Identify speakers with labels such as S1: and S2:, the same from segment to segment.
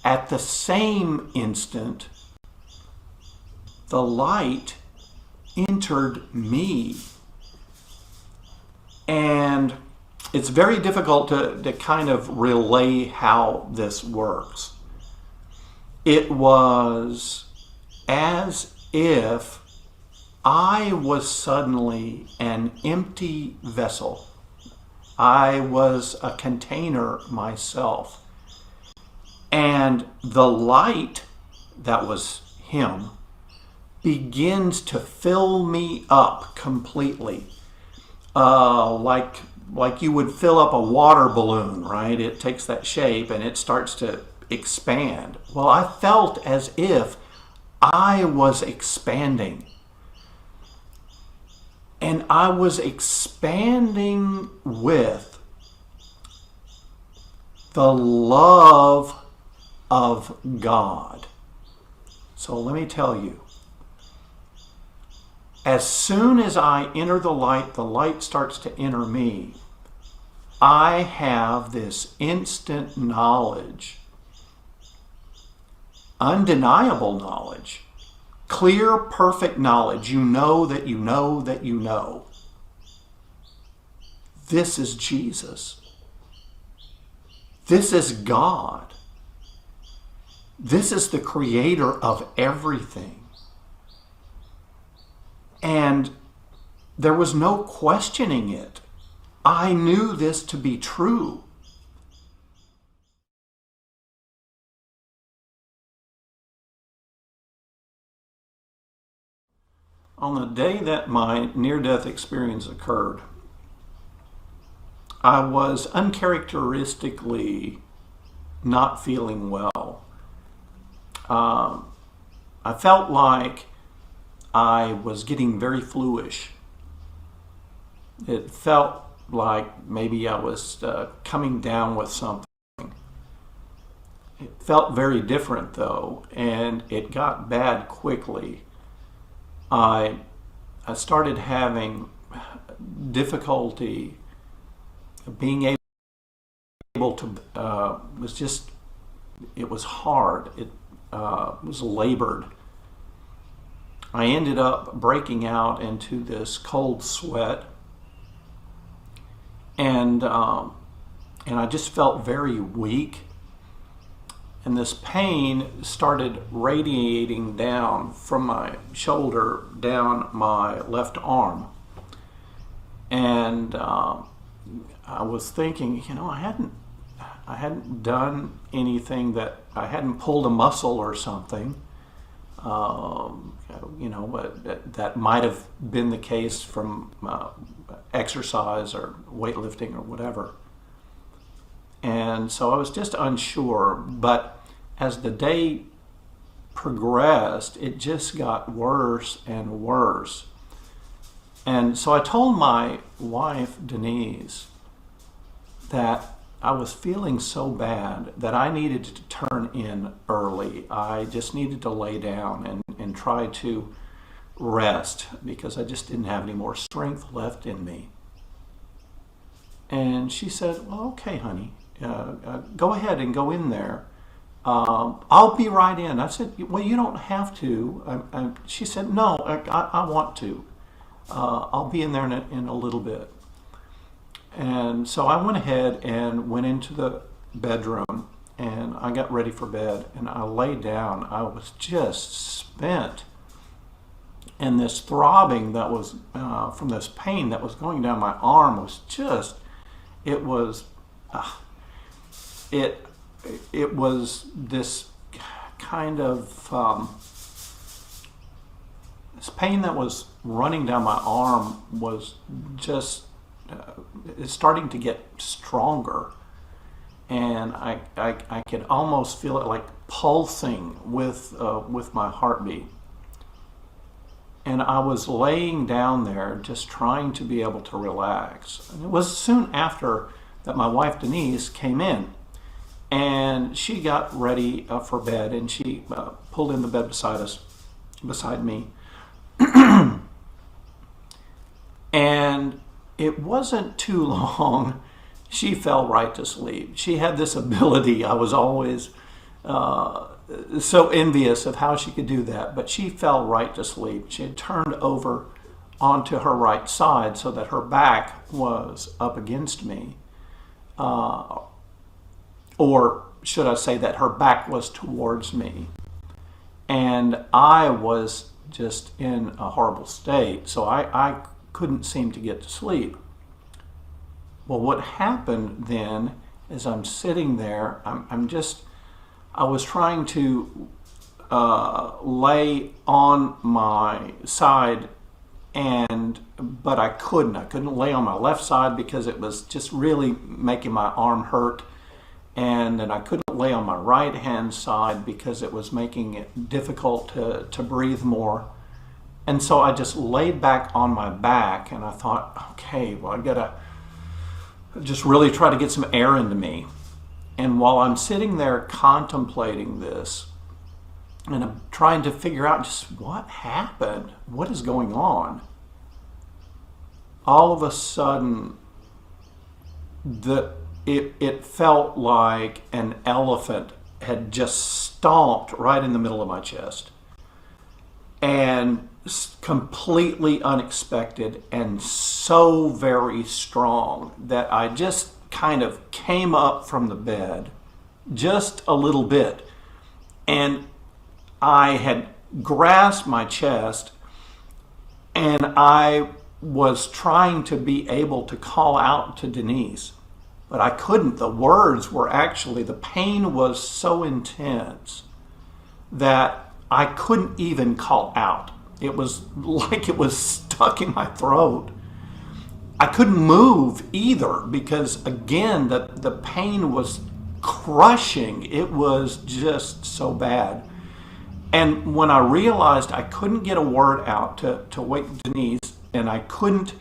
S1: At the same instant, the light entered me. And it's very difficult to kind of relay how this works. It was as if I was suddenly an empty vessel. I was a container myself. And the light that was him begins to fill me up completely. Like you would fill up a water balloon, right? It takes that shape and it starts to expand. Well, I felt as if I was expanding. And I was expanding with the love of God. So let me tell you, as soon as I enter the light starts to enter me. I have this instant knowledge, undeniable knowledge, clear, perfect knowledge. You know that you know that you know. This is Jesus. This is God. This is the creator of everything. And there was no questioning it. I knew this to be true. On the day that my near-death experience occurred, I was uncharacteristically not feeling well. I felt like I was getting very fluish. It felt like maybe I was coming down with something. It felt very different though, and it got bad quickly. I started having difficulty being able to, it was hard. It was labored. I ended up breaking out into this cold sweat, and I just felt very weak. And this pain started radiating down from my shoulder down my left arm. And I was thinking, I hadn't done anything, that I hadn't pulled a muscle or something. But that might have been the case from exercise or weightlifting or whatever. And so I was just unsure, but as the day progressed, it just got worse and worse. And so I told my wife, Denise, that I was feeling so bad that I needed to turn in early. I just needed to lay down and try to rest because I just didn't have any more strength left in me. And she said, well, okay, honey. Go ahead and go in there. I'll be right in. I said, well, you don't have to. She said, no, I want to. I'll be in there in a little bit. And so I went ahead and went into the bedroom, and I got ready for bed, and I lay down. I was just spent. And this throbbing that was from this pain that was going down my arm was just, it was this kind of this pain that was running down my arm was just starting to get stronger, and I could almost feel it like pulsing with my heartbeat. And I was laying down there just trying to be able to relax. And it was soon after that my wife Denise came in, and she got ready for bed, and she pulled in the bed beside me. And it wasn't too long, she fell right to sleep. She had this ability. I was always so envious of how she could do that. But she fell right to sleep. She had turned over onto her right side so that her back was up against me. Or should I say that her back was towards me. And I was just in a horrible state, so I couldn't seem to get to sleep. Well, what happened then is I'm sitting there, I was trying to lay on my side, but I couldn't lay on my left side because it was just really making my arm hurt. And then I couldn't lay on my right hand side because it was making it difficult to breathe more. And so I just laid back on my back, and I thought, okay, well, I gotta just really try to get some air into me. And while I'm sitting there contemplating this, and I'm trying to figure out just what happened, what is going on, all of a sudden, it felt like an elephant had just stomped right in the middle of my chest. And completely unexpected and so very strong that I just kind of came up from the bed just a little bit. And I had grasped my chest, and I was trying to be able to call out to Denise. But I couldn't. The words were the pain was so intense that I couldn't even call out. It was like it was stuck in my throat. I couldn't move either because, again, the pain was crushing. It was just so bad. And when I realized I couldn't get a word out to wake Denise, and I couldn't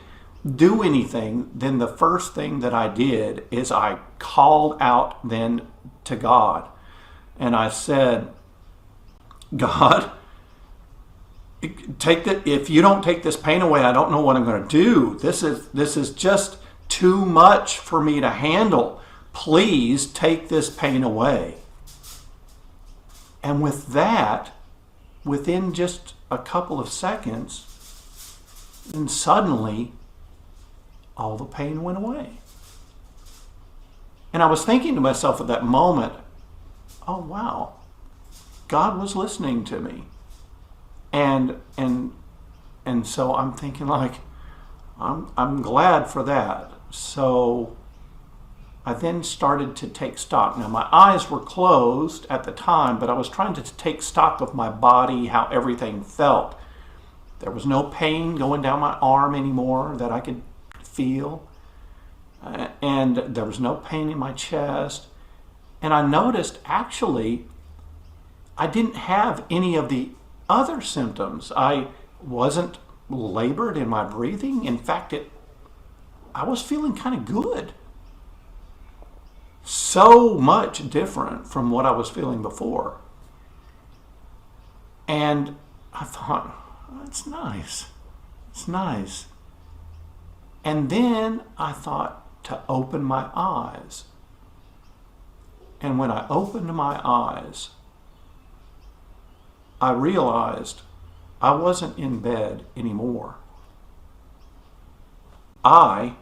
S1: do anything, then the first thing that I did is I called out then to God. And I said, God, if you don't take this pain away, I don't know what I'm going to do. This is just too much for me to handle. Please take this pain away. And with that, within just a couple of seconds, then suddenly all the pain went away. And I was thinking to myself at that moment, oh wow, God was listening to me. And so I'm thinking, like, I'm glad for that. So I then started to take stock. Now my eyes were closed at the time, but I was trying to take stock of my body, how everything felt. There was no pain going down my arm anymore that I could feel, and there was no pain in my chest. And I noticed actually I didn't have any of the other symptoms. I wasn't labored in my breathing. In fact, I was feeling kind of good. So much different from what I was feeling before. And I thought, oh, that's nice. It's nice. And then I thought to open my eyes. And when I opened my eyes, I realized I wasn't in bed anymore. I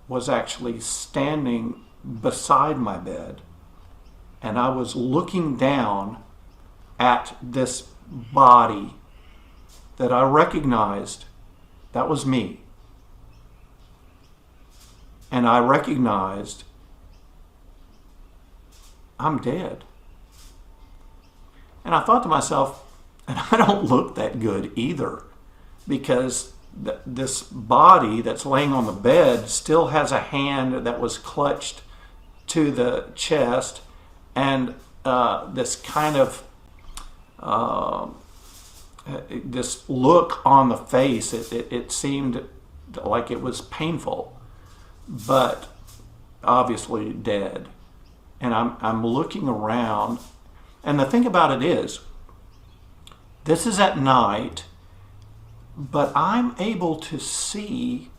S1: was actually standing beside my bed, and I was looking down at this body that I recognized that was me. And I recognized I'm dead. And I thought to myself, and I don't look that good either, because this body that's laying on the bed still has a hand that was clutched to the chest, and this kind of this look on the face. It seemed like it was painful, but obviously dead. And I'm looking around, and the thing about it is, this is at night, but I'm able to see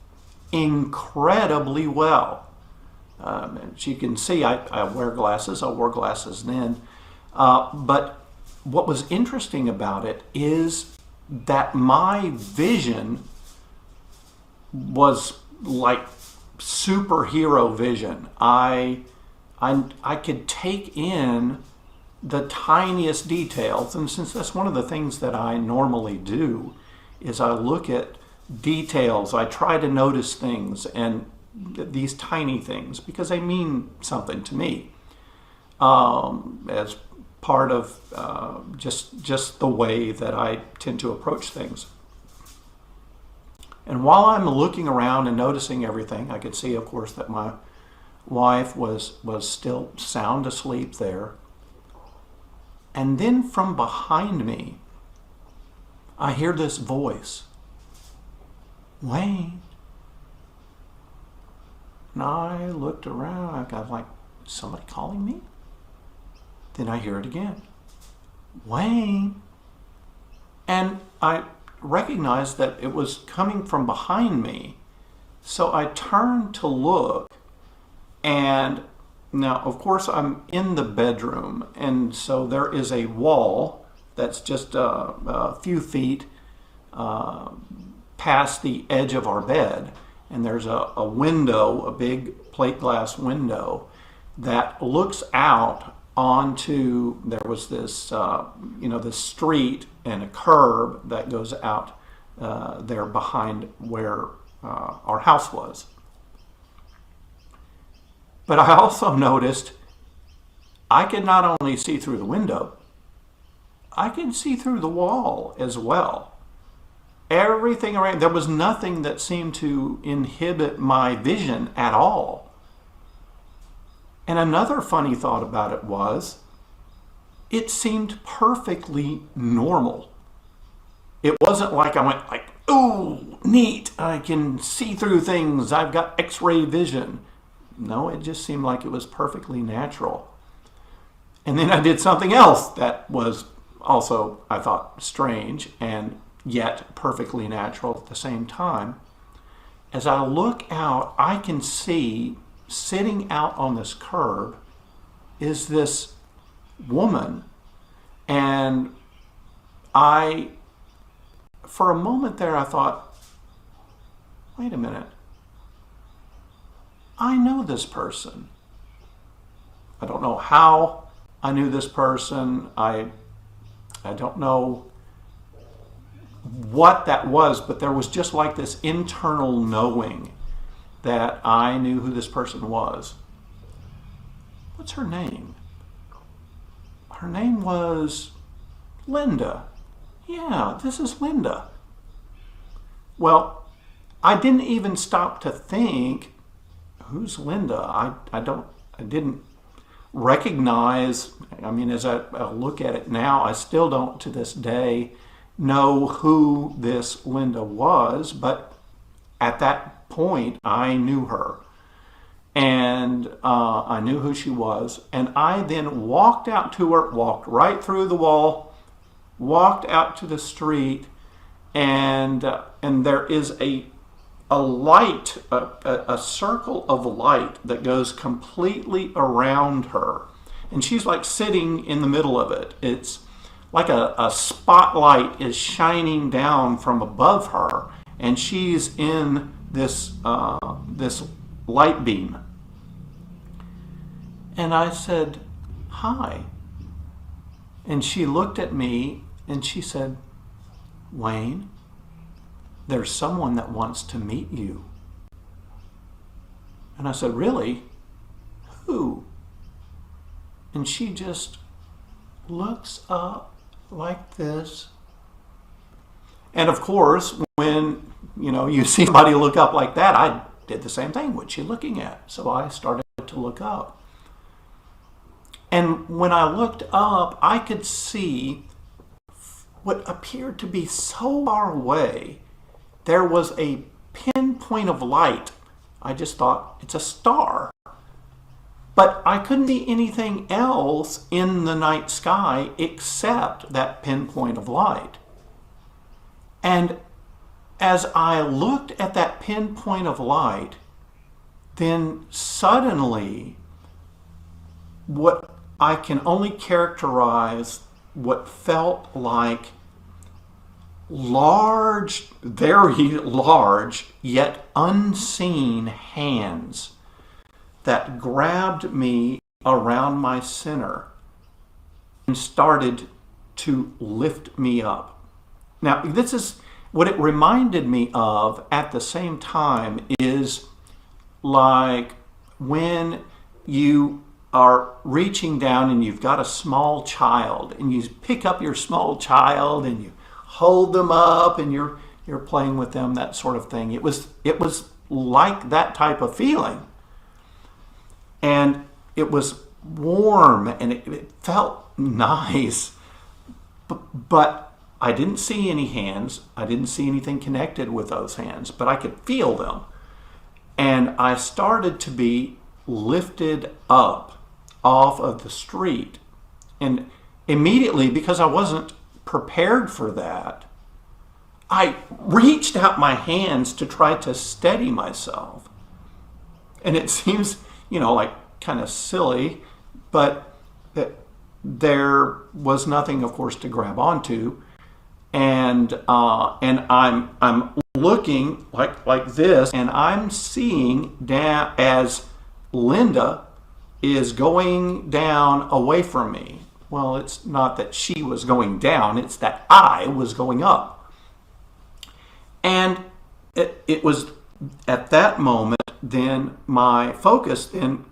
S1: incredibly well. As you can see, I wear glasses. I wore glasses then. But what was interesting about it is that my vision was like superhero vision. I could take in the tiniest details, and since that's one of the things that I normally do, is I look at details. I try to notice things, and these tiny things, because they mean something to me, as part of just the way that I tend to approach things. And while I'm looking around and noticing everything, I could see, of course, that my wife was still sound asleep there. And then from behind me, I hear this voice, "Wayne." And I looked around, I was like, somebody calling me? Then I hear it again, "Wayne." And I recognized that it was coming from behind me. So I turned to look, and now, of course, I'm in the bedroom, and so there is a wall that's just a few feet past the edge of our bed, and there's a window, a big plate glass window that looks out onto, there was this, this street and a curb that goes out there behind where our house was. But I also noticed I could not only see through the window, I could see through the wall as well. Everything around, there was nothing that seemed to inhibit my vision at all. And another funny thought about it was, it seemed perfectly normal. It wasn't like I went like, "Ooh, neat, I can see through things, I've got X-ray vision." No, it just seemed like it was perfectly natural. And then I did something else that was also, I thought, strange and yet perfectly natural at the same time. As I look out, I can see, sitting out on this curb, is this woman. And for a moment there, I thought, wait a minute. I know this person. I don't know how I knew this person. I don't know what that was, but there was just like this internal knowing that I knew who this person was. What's her name? Her name was Linda. Yeah, this is Linda. Well, I didn't even stop to think, who's Linda? I didn't recognize, as I look at it now, I still don't to this day know who this Linda was, but at that point I knew her. And I knew who she was. And I then walked out to her, walked right through the wall, walked out to the street, and there is a light, a circle of light that goes completely around her. And she's like sitting in the middle of it. It's like a spotlight is shining down from above her, and she's in this light beam. And I said, "Hi." And she looked at me and she said, "Wayne, there's someone that wants to meet you." And I said, "Really? Who?" And she just looks up like this. And of course, when you see somebody look up like that, I did the same thing. What's she looking at? So I started to look up. And when I looked up, I could see what appeared to be so far away. There was a pinpoint of light. I just thought it's a star. But I couldn't see anything else in the night sky except that pinpoint of light. And as I looked at that pinpoint of light, then suddenly what I can only characterize what felt like large, very large, yet unseen hands that grabbed me around my center and started to lift me up. Now, this is what it reminded me of at the same time is like when you are reaching down and you've got a small child and you pick up your small child and you hold them up and you're playing with them, that sort of thing. It was like that type of feeling. And it was warm and it felt nice. But I didn't see any hands. I didn't see anything connected with those hands, but I could feel them. And I started to be lifted up off of the street. And immediately, because I wasn't prepared for that, I reached out my hands to try to steady myself. And it seems, like kind of silly, but there was nothing, of course, to grab onto. And I'm looking like this, and I'm seeing down as Linda is going down away from me. Well, it's not that she was going down, it's that I was going up. And it was at that moment, then my focus, then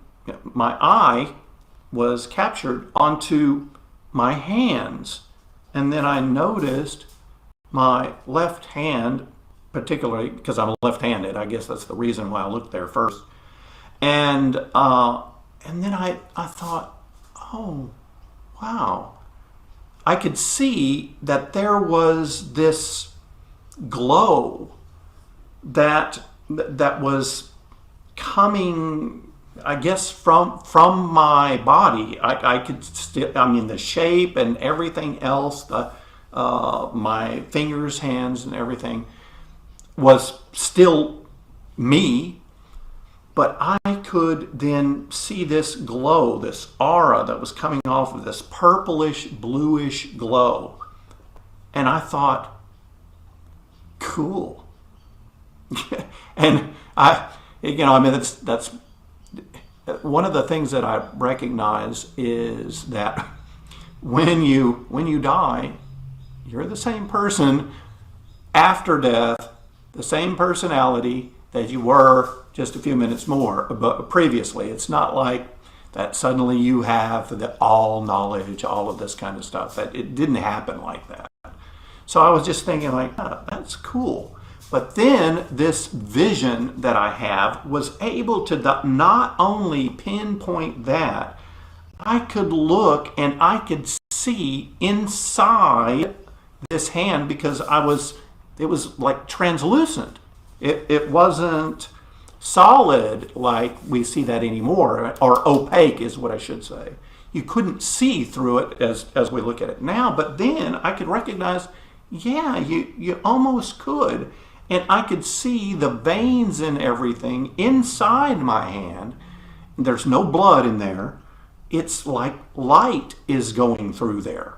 S1: my eye was captured onto my hands. And then I noticed my left hand, particularly because I'm left-handed, I guess that's the reason why I looked there first. And then I thought, oh, wow. I could see that there was this glow that was coming, I guess, from my body. I could still, the shape and everything else, my fingers, hands, and everything was still me, but I could then see this glow, this aura that was coming off of this purplish, bluish glow. And I thought, cool. And that's one of the things that I recognize is that when you die, you're the same person after death, the same personality that you were just a few minutes more previously. It's not like that suddenly you have the all knowledge, all of this kind of stuff. That it didn't happen like that. So I was just thinking like, oh, that's cool. But then this vision that I have was able to not only pinpoint that, I could look and I could see inside this hand because it was like translucent. It wasn't solid like we see that anymore, or opaque is what I should say. You couldn't see through it as we look at it now, but then I could recognize, yeah, you almost could. And I could see the veins and everything inside my hand. There's no blood in there. It's like light is going through there.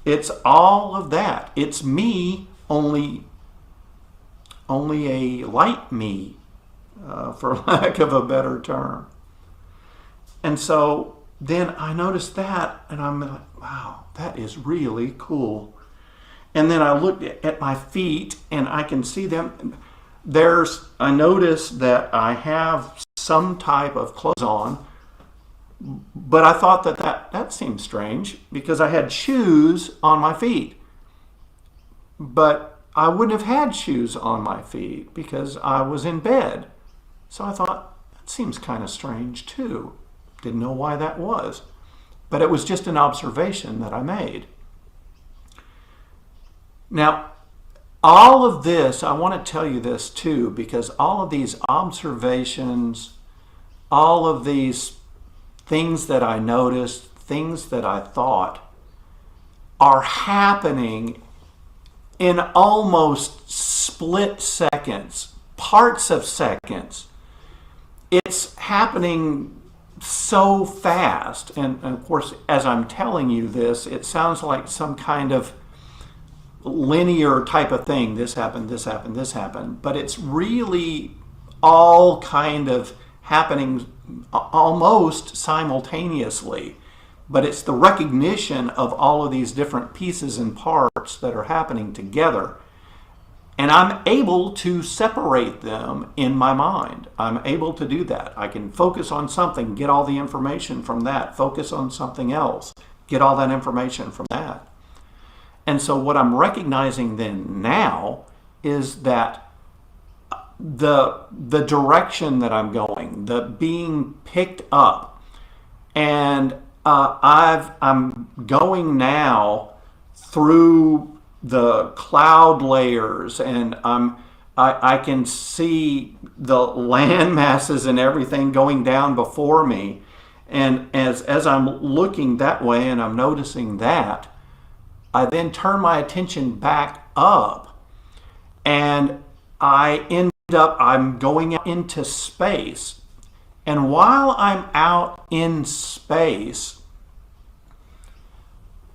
S1: It's all of that. It's me, only a light me, for lack of a better term. And so then I noticed that, and I'm like, wow, that is really cool. And then I looked at my feet, and I can see them. I noticed that I have some type of clothes on, but I thought that seemed strange because I had shoes on my feet. But I wouldn't have had shoes on my feet because I was in bed. So I thought, that seems kind of strange too. Didn't know why that was. But it was just an observation that I made. Now, all of this, I want to tell you this too, because all of these observations, all of these things that I noticed, things that I thought, are happening in almost split seconds, parts of seconds. It's happening so fast. And of course, as I'm telling you this, it sounds like some kind of linear type of thing. This happened, this happened, this happened. But it's really all kind of happening almost simultaneously. But it's the recognition of all of these different pieces and parts that are happening together. And I'm able to separate them in my mind. I'm able to do that. I can focus on something, get all the information from that, focus on something else, get all that information from that. And so what I'm recognizing then now is that the direction that I'm going, the being picked up, and I'm going now through the cloud layers, and I can see the land masses and everything going down before me. And as I'm looking that way and I'm noticing that, I then turn my attention back up, and I'm going out into space. And while I'm out in space,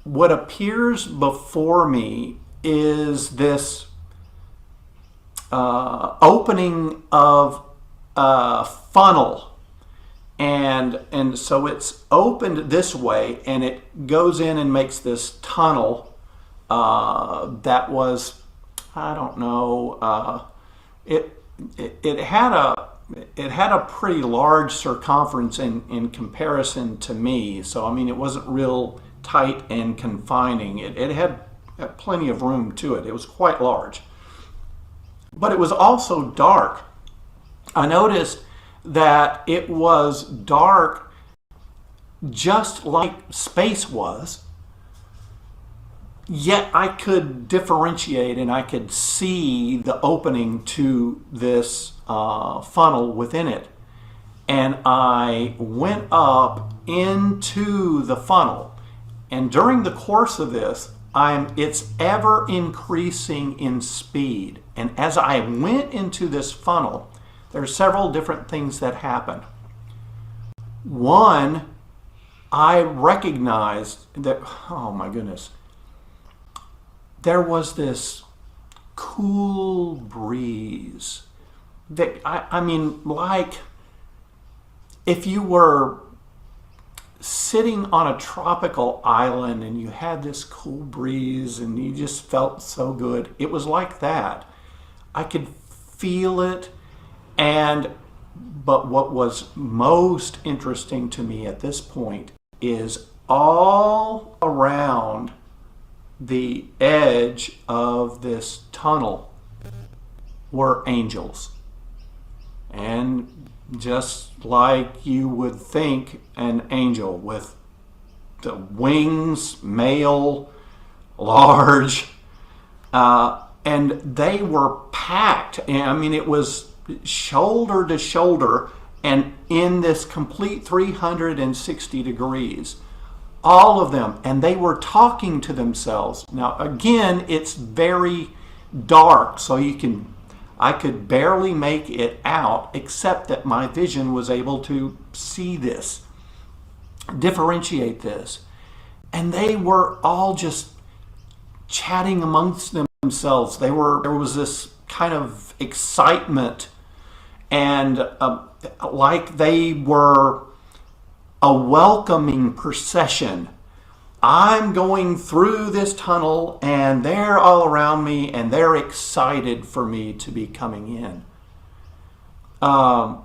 S1: what appears before me is this opening of a funnel. And so it's opened this way, and it goes in and makes this tunnel that was, I don't know, it had a pretty large circumference in comparison to me. So I mean, it wasn't real tight and confining. It had plenty of room to it. It was quite large. But it was also dark. I noticed that it was dark just like space was, yet I could differentiate and I could see the opening to this funnel within it. And I went up into the funnel. And during the course of this, it's ever increasing in speed. And as I went into this funnel, there are several different things that happened. One, I recognized that, oh my goodness, there was this cool breeze that, I mean, like if you were sitting on a tropical island and you had this cool breeze and you just felt so good. It was like that. I could feel it. But what was most interesting to me at this point is all around the edge of this tunnel were angels. And just like you would think an angel, with the wings, male, large, and they were packed. I mean, it was shoulder to shoulder and in this complete 360 degrees. All of them. And they were talking to themselves. Now, again, it's very dark, so I could barely make it out, except that my vision was able to see this, differentiate this. And they were all just chatting amongst themselves. There was this kind of excitement, and like they were a welcoming procession. I'm going through this tunnel and they're all around me and they're excited for me to be coming in. And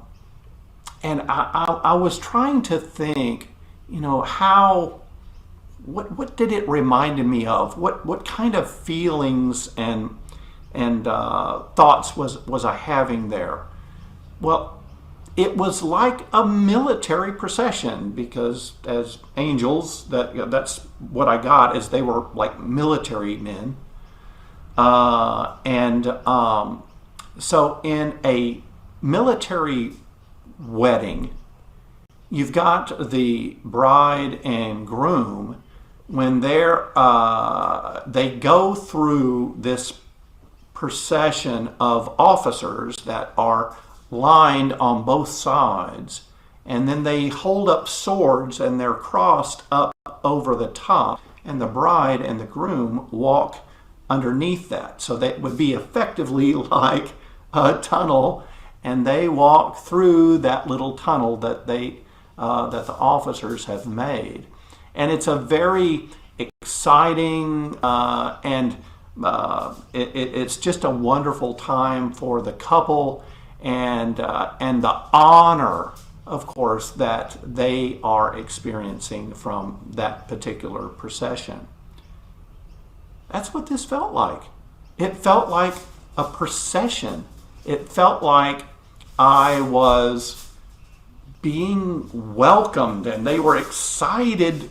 S1: I was trying to think, what did it remind me of? What kind of feelings and thoughts was I having there? Well, it was like a military procession, because as angels, that's what I got, is they were like military men. So in a military wedding, you've got the bride and groom. When they go through this procession of officers that are lined on both sides, and then they hold up swords and they're crossed up over the top, and the bride and the groom walk underneath that. So that would be effectively like a tunnel, and they walk through that little tunnel that the officers have made. And it's a very exciting it's just a wonderful time for the couple, and the honor, of course, that they are experiencing from that particular procession. That's what this felt like. It felt like a procession. It felt like I was being welcomed, and they were excited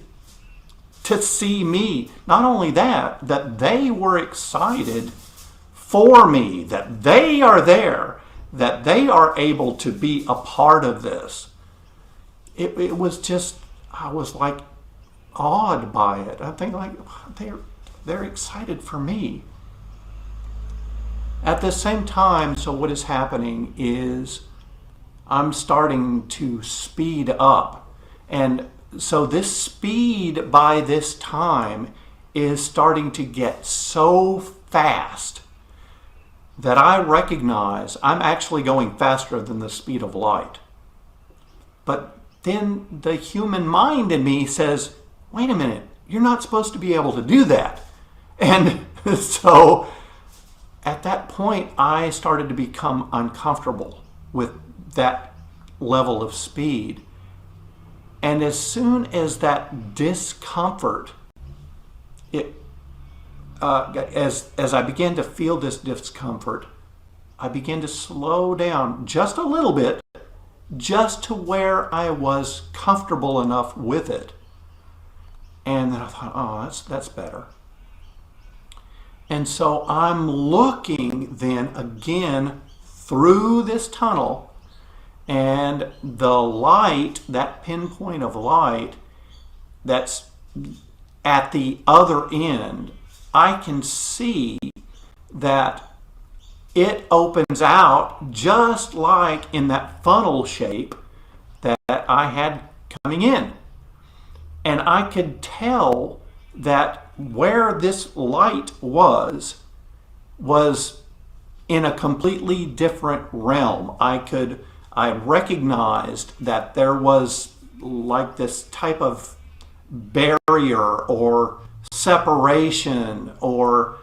S1: to see me. Not only that they were excited for me, that they are there, that they are able to be a part of this. It was just, I was like awed by it. I think like they're excited for me. At the same time, so what is happening is I'm starting to speed up. And so this speed by this time is starting to get so fast that I recognize I'm actually going faster than the speed of light. But then the human mind in me says, wait a minute, you're not supposed to be able to do that. And so at that point, I started to become uncomfortable with that level of speed. And as soon as that discomfort, as I began to feel this discomfort, I began to slow down just a little bit, just to where I was comfortable enough with it. And then I thought, oh, that's better. And so I'm looking then again through this tunnel, and the light, that pinpoint of light that's at the other end, I can see that it opens out just like in that funnel shape that I had coming in. And I could tell that where this light was in a completely different realm. I recognized that there was like this type of barrier or separation or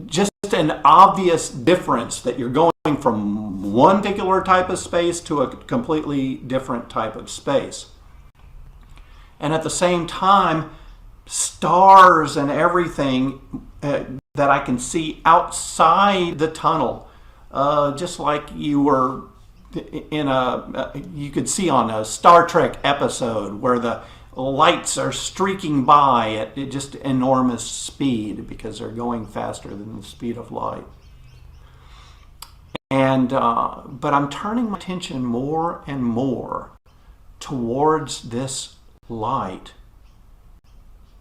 S1: just an obvious difference, that you're going from one particular type of space to a completely different type of space. And at the same time, stars and everything that I can see outside the tunnel, just like you were you could see on a Star Trek episode where the lights are streaking by at just enormous speed because they're going faster than the speed of light. And but I'm turning my attention more and more towards this light,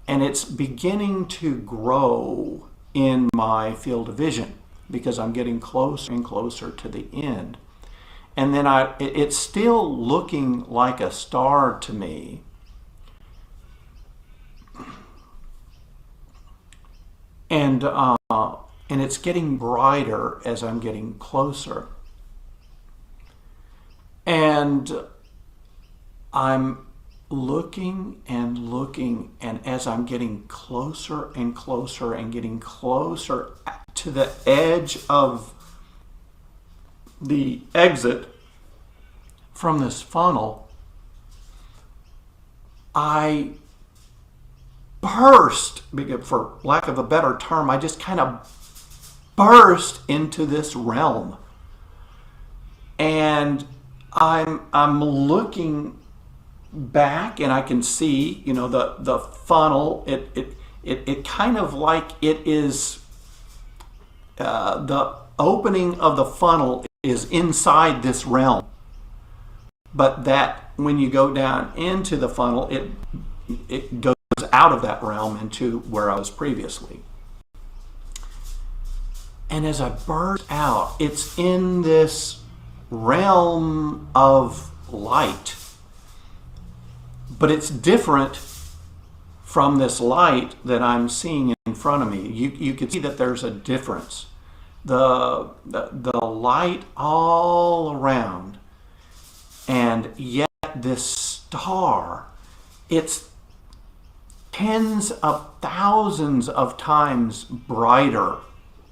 S1: and it's beginning to grow in my field of vision because I'm getting closer and closer to the end. And then it's still looking like a star to me. And it's getting brighter as I'm getting closer. And I'm looking and looking, and as I'm getting closer and closer and getting closer to the edge of the exit from this funnel, I burst, for lack of a better term, I just kind of burst into this realm. And I'm looking back, and I can see, the funnel. It kind of like it is the opening of the funnel is inside this realm, but that when you go down into the funnel, it goes out of that realm into where I was previously. And as I burst out, it's in this realm of light. But it's different from this light that I'm seeing in front of me. You can see that there's a difference. The light all around, and yet this star, it's tens of thousands of times brighter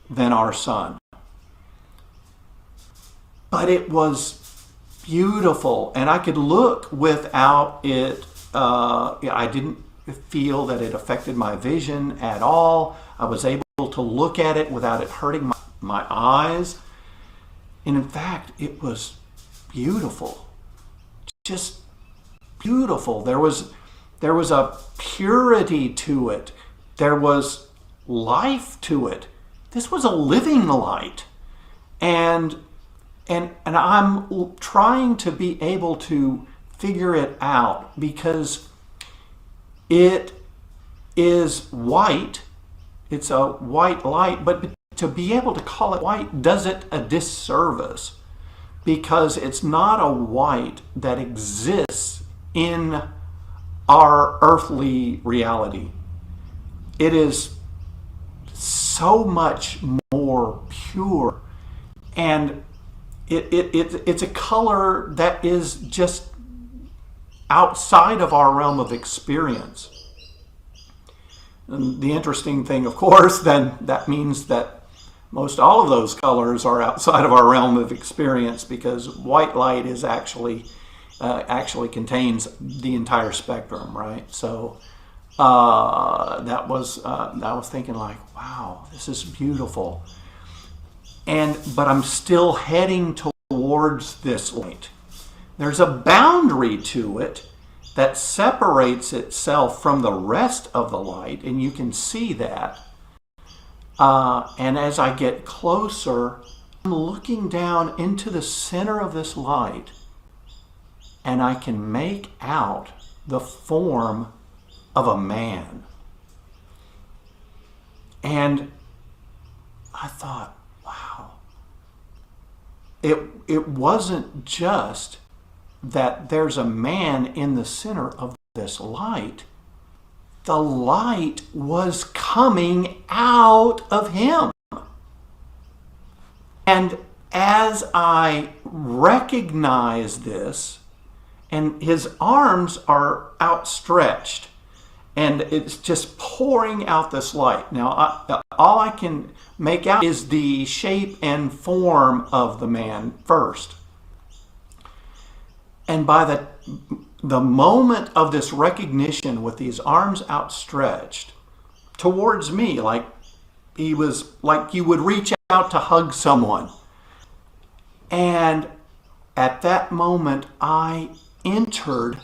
S1: than our sun. But it was beautiful, and I could look without it. I didn't feel that it affected my vision at all. I was able to look at it without it hurting my eyes. And in fact, it was beautiful. Just beautiful. There was a purity to it. There was life to it. This was a living light. And I'm trying to be able to figure it out, because it is white. It's a white light, but to be able to call it white does it a disservice, because it's not a white that exists in our earthly reality. It is so much more pure, and it's a color that is just outside of our realm of experience. And the interesting thing, of course, then that means that most all of those colors are outside of our realm of experience, because white light is actually contains the entire spectrum, right? So that was I was thinking, like, wow, this is beautiful. But I'm still heading towards this light. There's a boundary to it that separates itself from the rest of the light, and you can see that. And as I get closer, I'm looking down into the center of this light, and I can make out the form of a man. And I thought, wow. It wasn't just that there's a man in the center of this light. The light was coming out of him. And as I recognize this, and his arms are outstretched, and it's just pouring out this light. Now, all I can make out is the shape and form of the man first. And by the moment of this recognition, with these arms outstretched towards me, like he was, like you would reach out to hug someone. And at that moment, I entered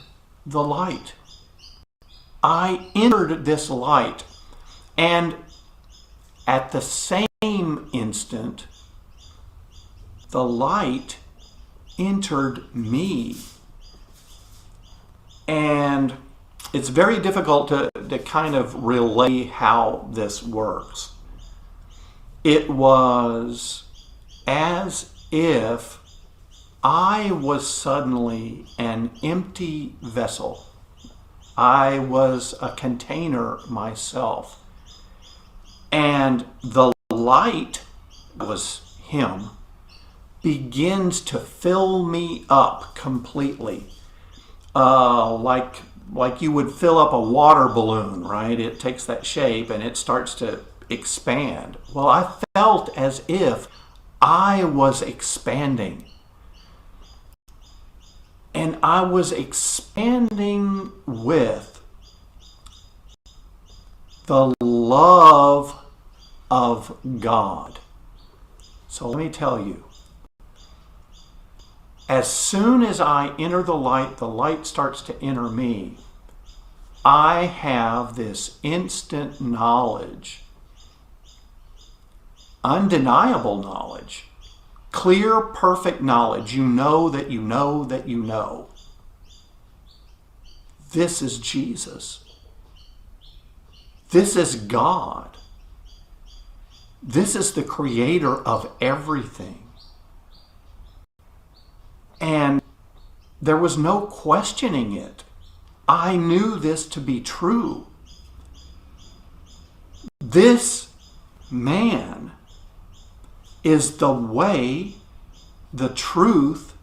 S1: the light. I entered this light, and at the same instant, the light entered me. And it's very difficult to kind of relay how this works. It was as if I was suddenly an empty vessel. I was a container myself. And the light, was him, begins to fill me up completely. Like you would fill up a water balloon, right? It takes that shape and it starts to expand. Well, I felt as if I was expanding. And I was expanding with the love of God. So let me tell you, as soon as I enter the light starts to enter me. I have this instant knowledge, undeniable knowledge, clear, perfect knowledge. You know that you know that you know. This is Jesus. This is God. This is the creator of everything. And there was no questioning it. I knew this to be true. This man is the way, the truth,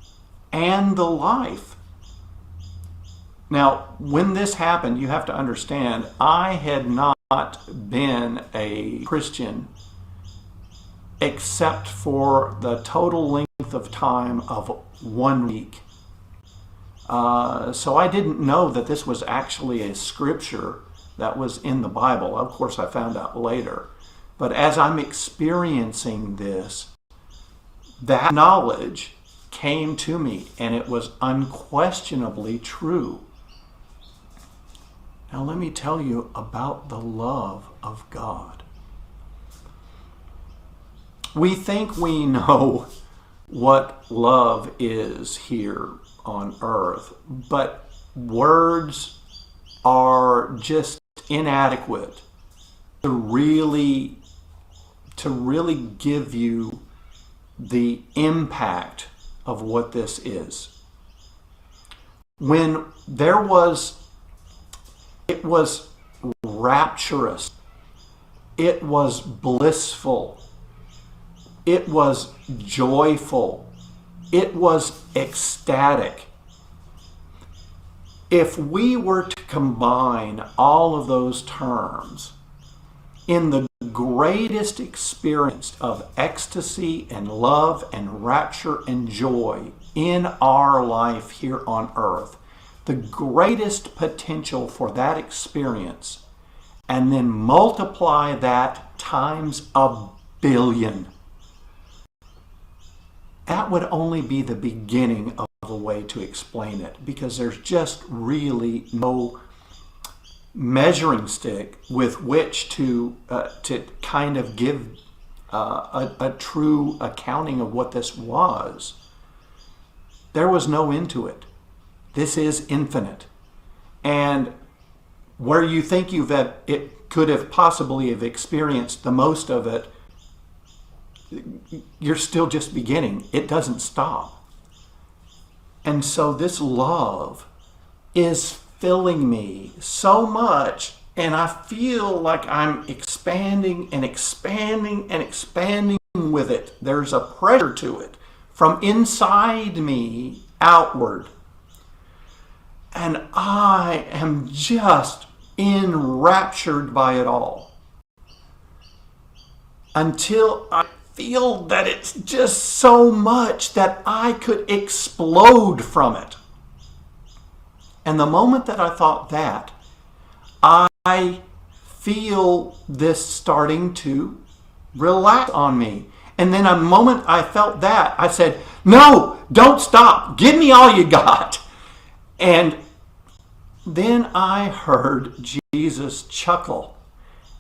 S1: and the life. Now, when this happened, you have to understand, I had not been a Christian except for the total length of time of 1 week. So I didn't know that this was actually a scripture that was in the Bible. Of course, I found out later. But as I'm experiencing this, that knowledge came to me, and it was unquestionably true. Now let me tell you about the love of God. We think we know what love is here on earth, but words are just inadequate to really give you the impact of what this is. When it was rapturous, it was blissful, it was joyful, it was ecstatic. If we were to combine all of those terms in the greatest experience of ecstasy and love and rapture and joy in our life here on earth, the greatest potential for that experience, and then multiply that times 1 billion, that would only be the beginning of a way to explain it, because there's just really no measuring stick with which to kind of give a true accounting of what this was. There was no end to it. This is infinite. And where you think it could have possibly have experienced the most of it, you're still just beginning. It doesn't stop. And so this love is filling me so much, and I feel like I'm expanding and expanding and expanding with it. There's a pressure to it from inside me outward. And I am just enraptured by it all, until I feel that it's just so much that I could explode from it. And the moment that I thought that, I feel this starting to relax on me. And then the moment I felt that, I said, no, don't stop. Give me all you got. And then I heard Jesus chuckle,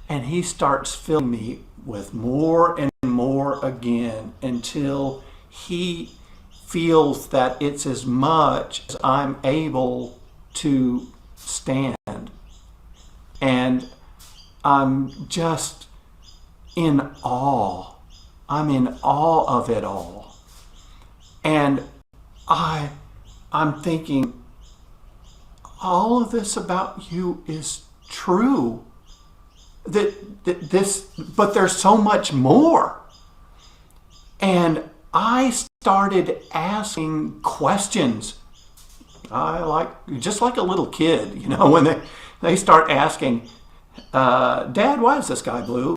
S1: and he starts filling me with more and more again, until he feels that it's as much as I'm able to stand. And I'm just in awe. I'm in awe of it all. And I'm thinking, all of this about you is true. But there's so much more. And I started asking questions. Just like a little kid, when they start asking, Dad, why is the sky blue?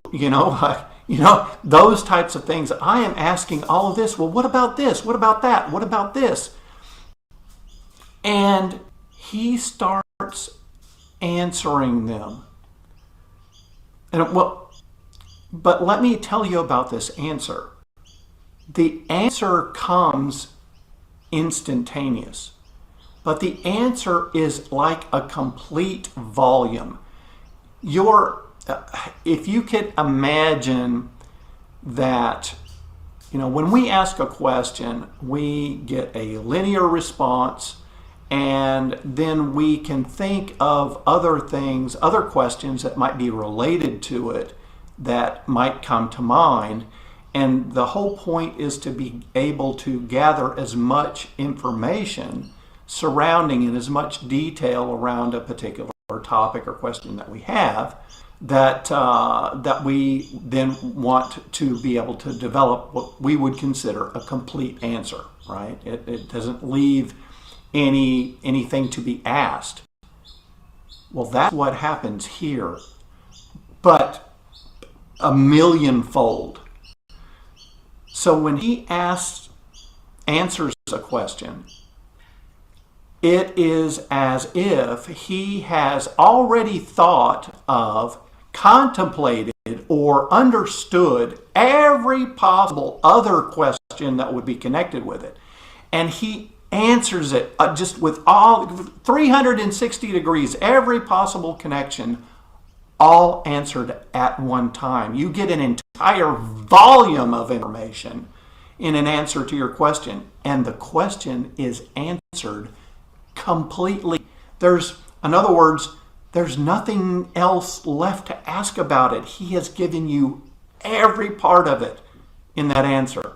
S1: Those types of things. I am asking all of this. Well, what about this? What about that? What about this? And he starts answering them. But let me tell you about this answer. The answer comes instantaneous, but the answer is like a complete volume. If you could imagine that, when we ask a question, we get a linear response, and then we can think of other things, other questions that might be related to it that might come to mind. And the whole point is to be able to gather as much information surrounding in as much detail around a particular topic or question that we have, that we then want to be able to develop what we would consider a complete answer, right? It doesn't leave anything to be asked. Well, that's what happens here, but a millionfold. So when he answers a question, it is as if he has already thought of, contemplated, or understood every possible other question that would be connected with it. And he answers it just with all 360 degrees, every possible connection, all answered at one time. You get an entire volume of information in an answer to your question, and the question is answered completely. In other words, there's nothing else left to ask about it. He has given you every part of it in that answer.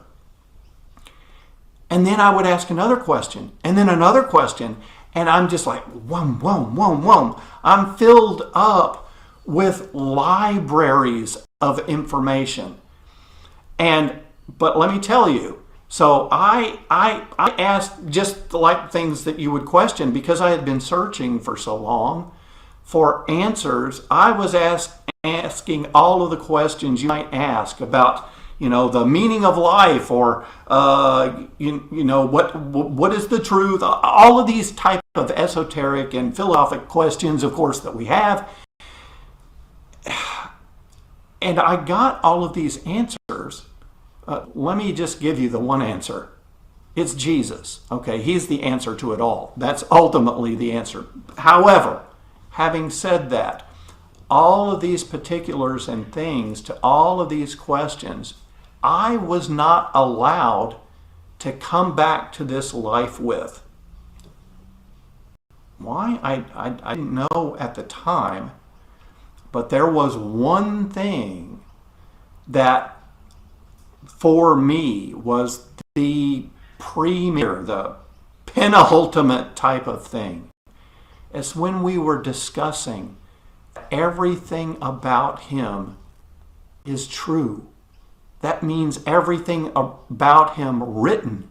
S1: And then I would ask another question, and then another question, and I'm just like, whoom, whoom, whoom, whoom. I'm filled up with libraries of information. But let me tell you, so I asked just like things that you would question, because I had been searching for so long for answers. I was asking all of the questions you might ask about, the meaning of life, or what is the truth? All of these type of esoteric and philosophic questions, of course, that we have. And I got all of these answers. Let me just give you the one answer. It's Jesus. Okay, he's the answer to it all. That's ultimately the answer. However, having said that, all of these particulars and things to all of these questions, I was not allowed to come back to this life with. Why? I didn't know at the time, but there was one thing that for me was the premier, the penultimate type of thing. It's when we were discussing everything about him is true. That means everything about him written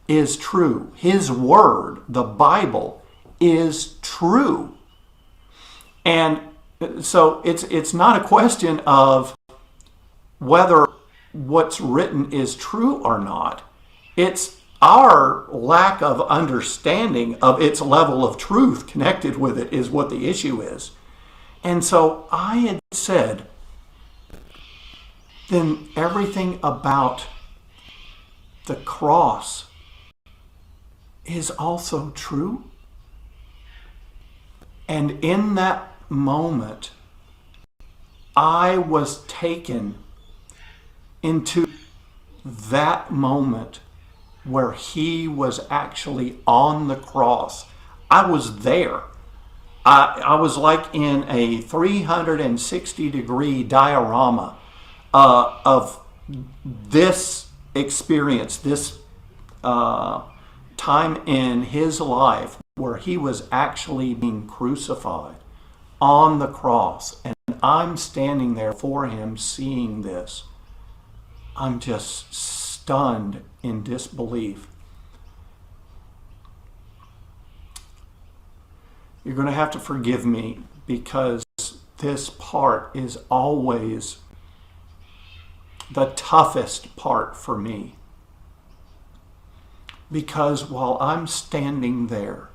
S1: is true. His word, the Bible, is true. And so it's not a question of whether what's written is true or not. It's our lack of understanding of its level of truth connected with it is what the issue is. And so I had said, then everything about the cross is also true. And in that moment, I was taken into that moment where he was actually on the cross. I was there. I was like in a 360 degree diorama of this experience, this time in his life where he was actually being crucified on the cross. And I'm standing there for him seeing this. I'm just stunned in disbelief. You're going to have to forgive me because this part is always the toughest part for me. Because while I'm standing there,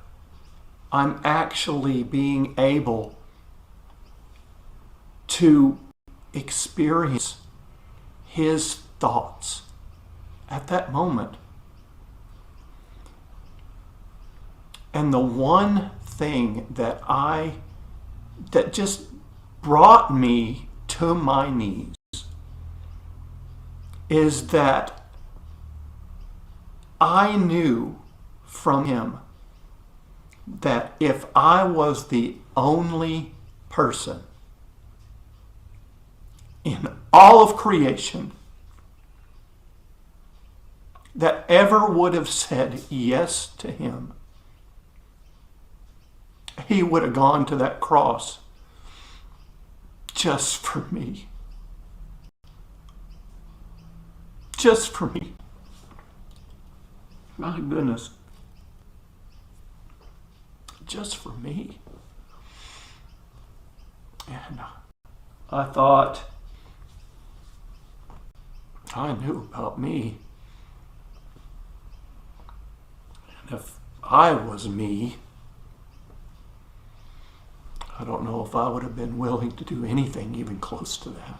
S1: I'm actually being able to experience his thoughts at that moment. And the one thing that just brought me to my knees is that I knew from him that if I was the only person in all of creation that ever would have said yes to him, he would have gone to that cross just for me. Just for me. My goodness. Just for me. And I thought, I knew about me. And if I was me, I don't know if I would have been willing to do anything even close to that.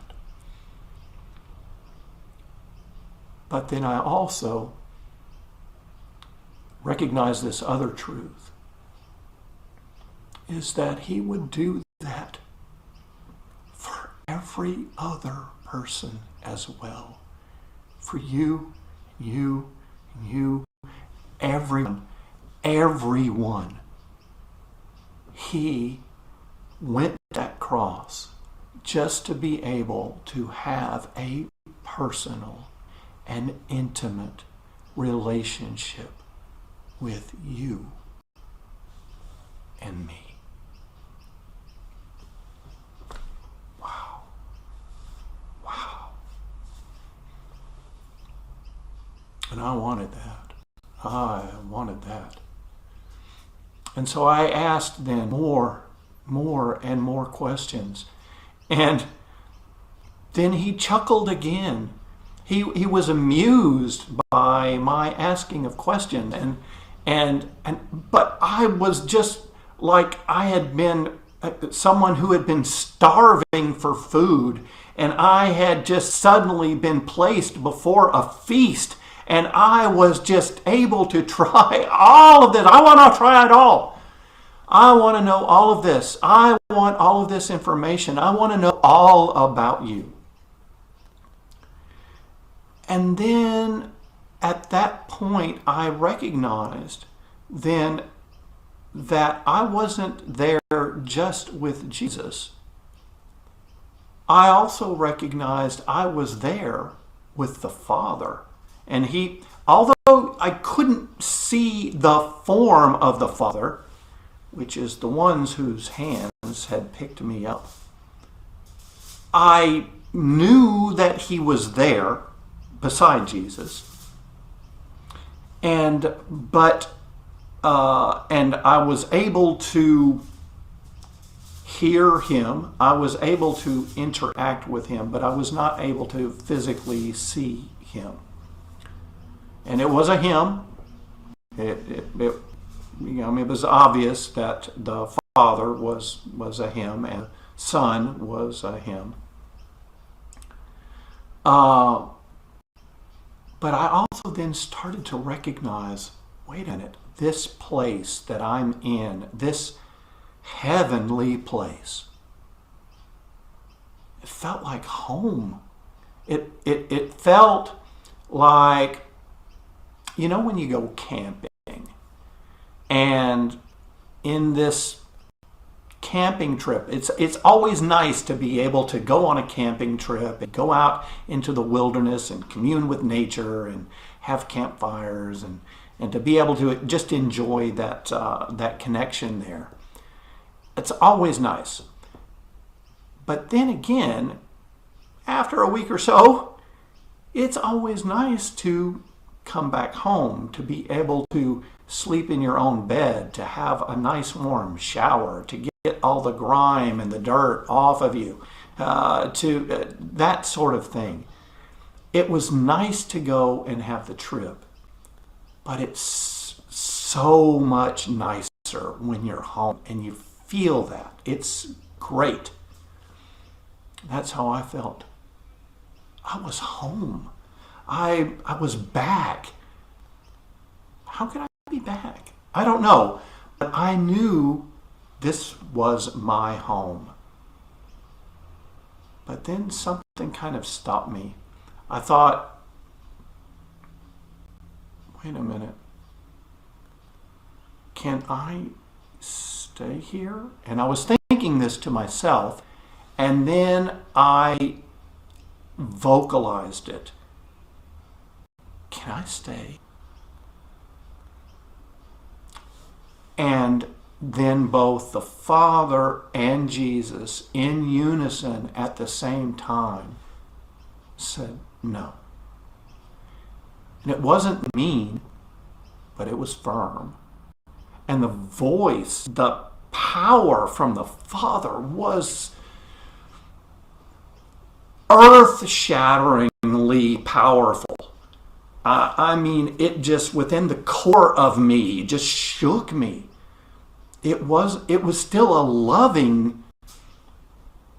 S1: But then I also recognize this other truth, is that he would do that for every other person as well. For you, you, you, everyone. He went to that cross just to be able to have a personal and intimate relationship with you and me. Wow. Wow. And I wanted that. I wanted that. And so I asked then more and more questions. And then he chuckled again. He was amused by my asking of questions. But I was just like I had been someone who had been starving for food, and I had just suddenly been placed before a feast, and I was just able to try all of this. I want to try it all. I want to know all of this. I want all of this information. I want to know all about you. And then at that point, I recognized then that I wasn't there just with Jesus. I also recognized I was there with the Father. And he, although I couldn't see the form of the Father, which is the ones whose hands had picked me up, I knew that he was there beside Jesus. And I was able to hear him. I was able to interact with him, but I was not able to physically see him. And it was a him. It was obvious that the Father was a him and the Son was a him. But I also then started to recognize, wait a minute, this place that I'm in, this heavenly place, it felt like home. It felt like, you know, when you go camping, and in this camping trip, it's always nice to be able to go on a camping trip and go out into the wilderness and commune with nature and have campfires and to be able to just enjoy that connection there. It's always nice. But then again, after a week or so, it's always nice to come back home, to be able to sleep in your own bed, to have a nice warm shower, to get all the grime and the dirt off of you, that sort of thing. It was nice to go and have the trip, but it's so much nicer when you're home and you feel that. It's great. That's how I felt. I was home. I was back. How could I be back? I don't know. But I knew this was my home. But then something kind of stopped me. I thought, wait a minute. Can I stay here? And I was thinking this to myself, and then I vocalized it. can I stay? And then both the Father and Jesus, in unison at the same time, said no. And it wasn't mean, but it was firm. And the voice, the power from the Father was earth-shatteringly powerful. I mean, it just within the core of me just shook me. It was still a loving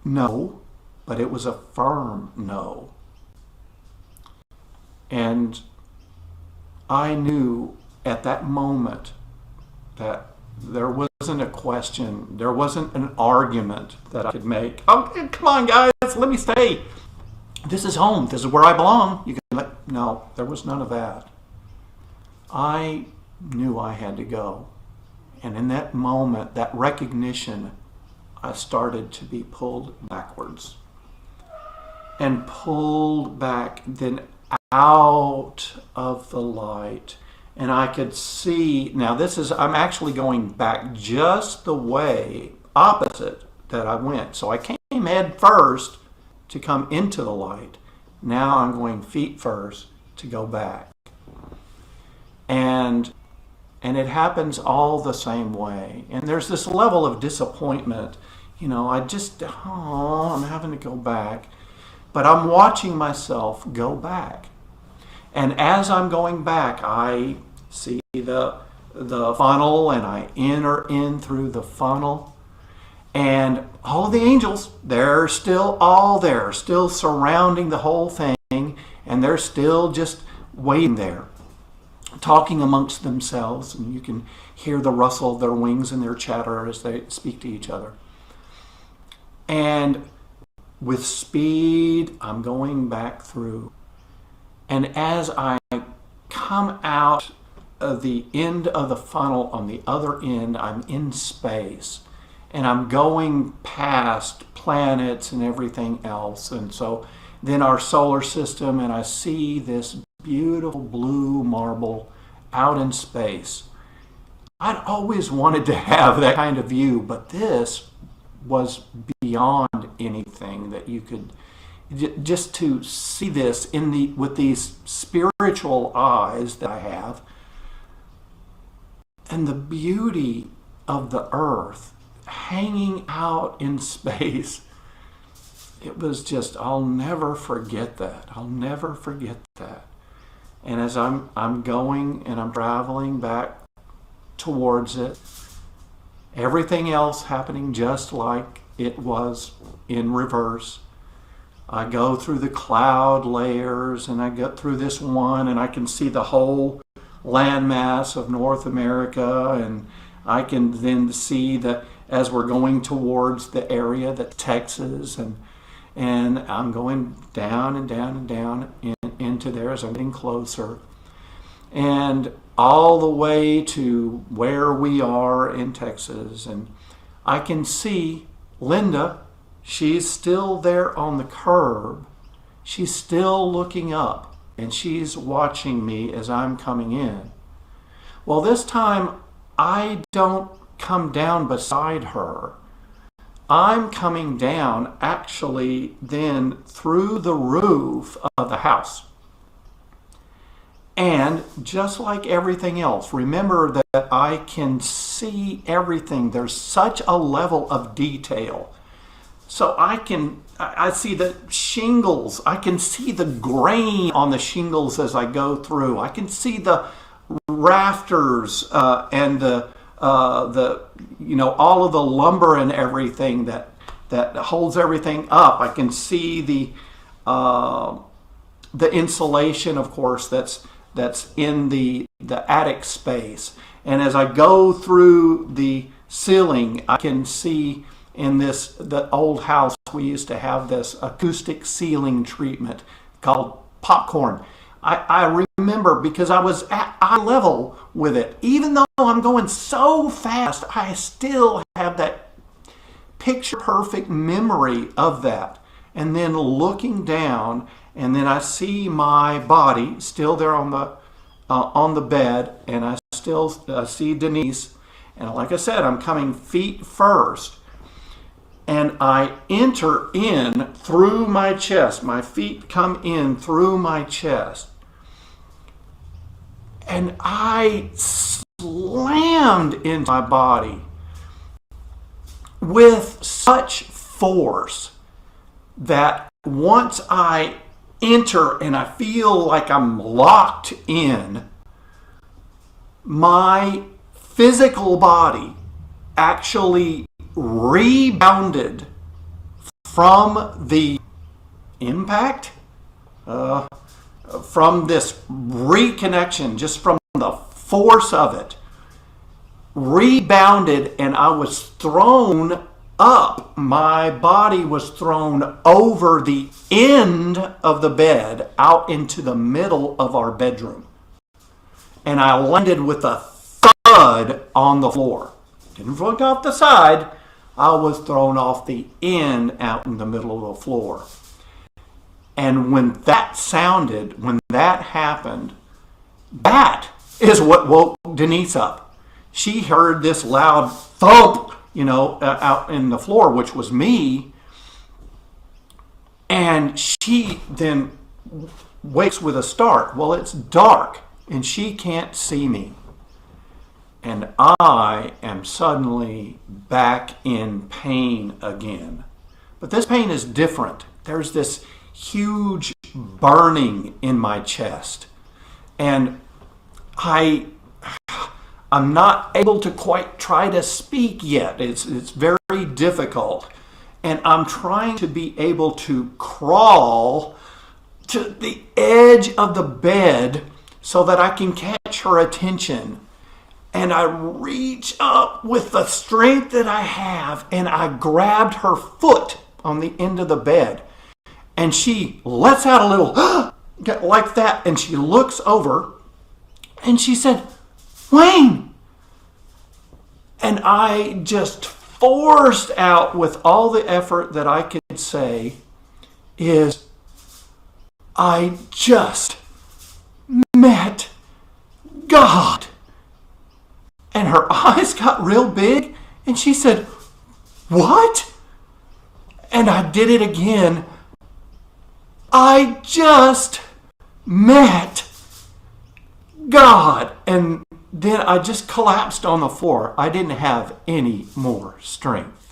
S1: no, but it was a firm no. And I knew at that moment that there wasn't a question, there wasn't an argument that I could make. Oh, come on, guys, let me stay. This is home. This is where I belong. No, there was none of that. I knew I had to go. And in that moment, that recognition, I started to be pulled backwards. And pulled back then out of the light. And I could see, now I'm actually going back just the way opposite that I went. So I came head first to come into the light. Now I'm going feet first to go back. And it happens all the same way. And there's this level of disappointment. I'm having to go back. But I'm watching myself go back. And as I'm going back, I see the funnel, and I enter in through the funnel. And all of the angels, they're still all there, still surrounding the whole thing, and they're still just waiting there, talking amongst themselves, and you can hear the rustle of their wings and their chatter as they speak to each other. And with speed, I'm going back through. And as I come out of the end of the funnel on the other end, I'm in space. And I'm going past planets and everything else. And so then our solar system, and I see this beautiful blue marble out in space. I'd always wanted to have that kind of view, but this was beyond anything that you could, just to see this with these spiritual eyes that I have, and the beauty of the earth hanging out in space. It was just, I'll never forget that. I'll never forget that. And as I'm going and I'm traveling back towards it, everything else happening just like it was in reverse. I go through the cloud layers, and I get through this one, and I can see the whole landmass of North America, and I can then see that as we're going towards the area that Texas, and I'm going down and down and down into there as I'm getting closer, and all the way to where we are in Texas, and I can see Linda. She's still there on the curb. She's still looking up, and she's watching me as I'm coming in. Well, this time I don't come down beside her. I'm coming down actually then through the roof of the house. And just like everything else, remember that I can see everything. There's such a level of detail. So I see the shingles. I can see the grain on the shingles as I go through. I can see the rafters and all of the lumber and everything that holds everything up. I can see the insulation, of course, that's in the attic space. And as I go through the ceiling, I can see in the old house, we used to have this acoustic ceiling treatment called popcorn. I remember, because I was at eye level with it. Even though I'm going so fast, I still have that picture perfect memory of that. and then looking down, and then I see my body still there on the bed, and I still see Denise. And like I said, I'm coming feet first. And I enter in through my chest. My feet come in through my chest. And I slammed into my body with such force that once I enter and I feel like I'm locked in, my physical body actually rebounded from the impact, from this reconnection, just from the force of it, rebounded, and I was thrown up. My body was thrown over the end of the bed out into the middle of our bedroom. And I landed with a thud on the floor. Didn't fall off the side. I was thrown off the end out in the middle of the floor. And when that sounded, when that happened, that is what woke Denise up. She heard this loud thump, out in the floor, which was me. And she then wakes with a start. Well, it's dark and she can't see me. And I am suddenly back in pain again. But this pain is different. There's this huge burning in my chest. And I'm not able to quite try to speak yet. It's very difficult. And I'm trying to be able to crawl to the edge of the bed so that I can catch her attention. And I reach up with the strength that I have, and I grabbed her foot on the end of the bed. And she lets out a little like that, and she looks over, and she said, "Wayne!" And I just forced out with all the effort that I could say is, "I just met God." And her eyes got real big, and she said, "What?" And I did it again. "I just met God." And then I just collapsed on the floor. I didn't have any more strength.